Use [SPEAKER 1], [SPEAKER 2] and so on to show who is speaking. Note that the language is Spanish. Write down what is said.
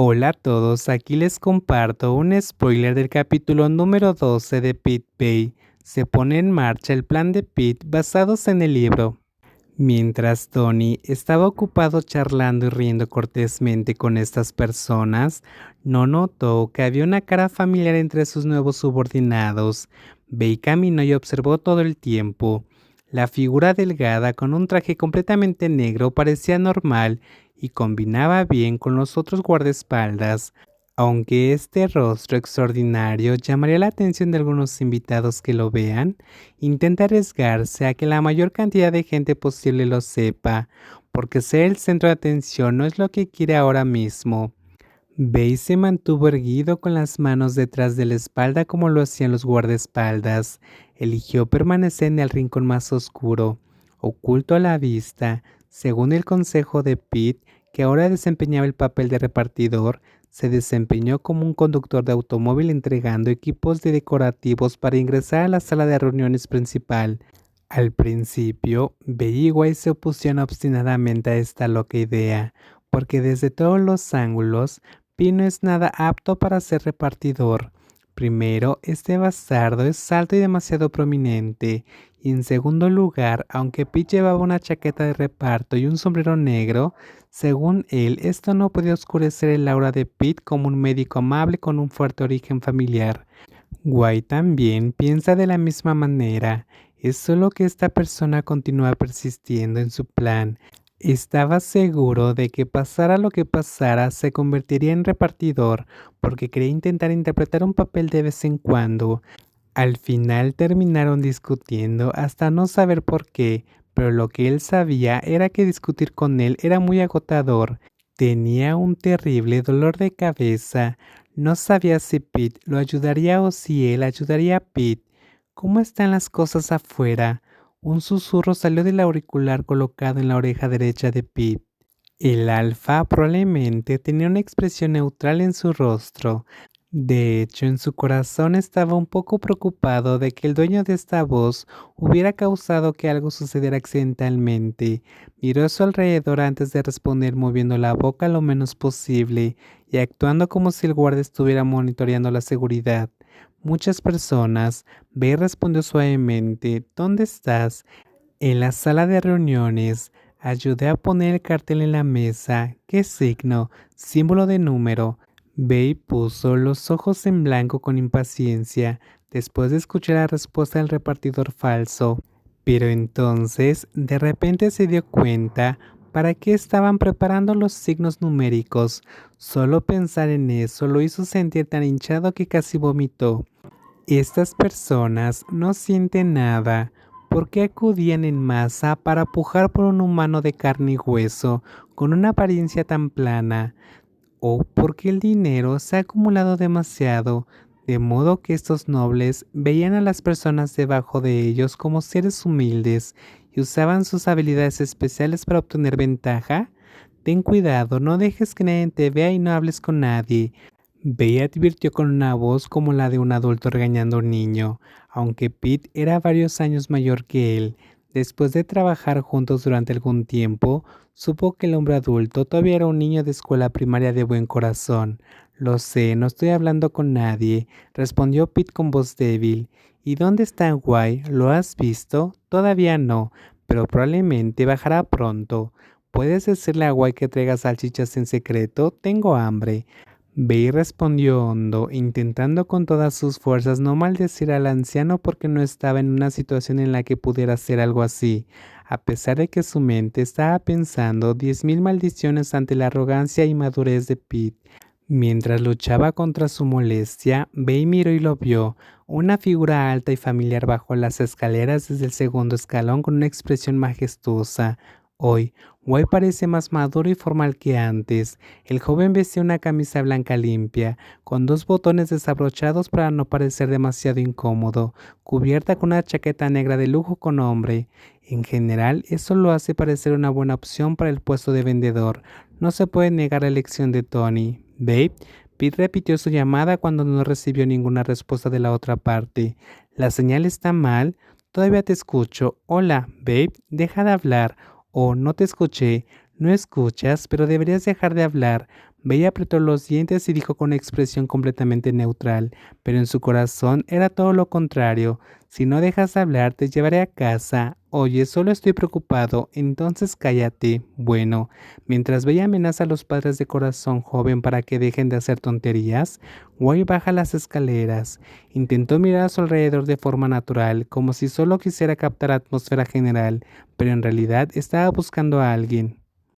[SPEAKER 1] Hola a todos, aquí les comparto un spoiler del capítulo número 12 de Pete Bay. Se pone en marcha el plan de Pete basados en el libro. Mientras Tony estaba ocupado charlando y riendo cortésmente con estas personas, no notó que había una cara familiar entre sus nuevos subordinados. Bay caminó y observó todo el tiempo. La figura delgada con un traje completamente negro parecía normal y combinaba bien con los otros guardaespaldas, aunque este rostro extraordinario llamaría la atención de algunos invitados que lo vean. Intenta arriesgarse a que la mayor cantidad de gente posible lo sepa, porque ser el centro de atención no es lo que quiere ahora mismo. Bey se mantuvo erguido con las manos detrás de la espalda como lo hacían los guardaespaldas. Eligió permanecer en el rincón más oscuro, oculto a la vista. Según el consejo de Pete, que ahora desempeñaba el papel de repartidor, se desempeñó como un conductor de automóvil entregando equipos de decorativos para ingresar a la sala de reuniones principal. Al principio, Bey y White se opusieron obstinadamente a esta loca idea, porque desde todos los ángulos Pi no es nada apto para ser repartidor. Primero, este bastardo es alto y demasiado prominente. Y en segundo lugar, aunque Pete llevaba una chaqueta de reparto y un sombrero negro, según él, esto no podía oscurecer el aura de Pete como un médico amable con un fuerte origen familiar. Guay también piensa de la misma manera, es solo que esta persona continúa persistiendo en su plan. Estaba seguro de que pasara lo que pasara, se convertiría en repartidor, porque quería intentar interpretar un papel de vez en cuando. Al final terminaron discutiendo hasta no saber por qué, pero lo que él sabía era que discutir con él era muy agotador. Tenía un terrible dolor de cabeza. No sabía si Pete lo ayudaría o si él ayudaría a Pete. ¿Cómo están las cosas afuera? Un susurro salió del auricular colocado en la oreja derecha de Pete. El alfa probablemente tenía una expresión neutral en su rostro. De hecho, en su corazón estaba un poco preocupado de que el dueño de esta voz hubiera causado que algo sucediera accidentalmente. Miró a su alrededor antes de responder, moviendo la boca lo menos posible y actuando como si el guardia estuviera monitoreando la seguridad. Muchas personas. Bey respondió suavemente. ¿Dónde estás? En la sala de reuniones. Ayudé a poner el cartel en la mesa. ¿Qué signo? Símbolo de número. Bey puso los ojos en blanco con impaciencia, después de escuchar la respuesta del repartidor falso. Pero entonces, de repente se dio cuenta para qué estaban preparando los signos numéricos. Solo pensar en eso lo hizo sentir tan hinchado que casi vomitó. Estas personas no sienten nada. ¿Por qué acudían en masa para pujar por un humano de carne y hueso, con una apariencia tan plana? ¿O porque el dinero se ha acumulado demasiado, de modo que estos nobles veían a las personas debajo de ellos como seres humildes y usaban sus habilidades especiales para obtener ventaja? Ten cuidado, no dejes que nadie te vea y no hables con nadie. Bey advirtió con una voz como la de un adulto regañando a un niño, aunque Pete era varios años mayor que él. Después de trabajar juntos durante algún tiempo, supo que el hombre adulto todavía era un niño de escuela primaria de buen corazón. Lo sé, no estoy hablando con nadie, respondió Pete con voz débil. ¿Y dónde está Guy? ¿Lo has visto? Todavía no, pero probablemente bajará pronto. ¿Puedes decirle a Guy que traiga salchichas en secreto? Tengo hambre. Bey respondió hondo, intentando con todas sus fuerzas no maldecir al anciano porque no estaba en una situación en la que pudiera hacer algo así, a pesar de que su mente estaba pensando 10.000 maldiciones ante la arrogancia y madurez de Pete. Mientras luchaba contra su molestia, Bey miró y lo vio, una figura alta y familiar bajó las escaleras desde el segundo escalón con una expresión majestuosa. Hoy, Guy parece más maduro y formal que antes. El joven vestía una camisa blanca limpia, con dos botones desabrochados para no parecer demasiado incómodo, cubierta con una chaqueta negra de lujo con hombre. En general, eso lo hace parecer una buena opción para el puesto de vendedor. No se puede negar la elección de Tony. Babe, Pete repitió su llamada cuando no recibió ninguna respuesta de la otra parte. La señal está mal. Todavía te escucho. Hola, babe, deja de hablar. Oh, no te escuché. No escuchas, pero deberías dejar de hablar. Bey apretó los dientes y dijo con expresión completamente neutral, pero en su corazón era todo lo contrario. Si no dejas de hablar, te llevaré a casa. Oye, solo estoy preocupado, entonces cállate. Bueno, mientras Bey amenaza a los padres de corazón joven para que dejen de hacer tonterías, Wei baja las escaleras. Intentó mirar a su alrededor de forma natural, como si solo quisiera captar atmósfera general, pero en realidad estaba buscando a alguien.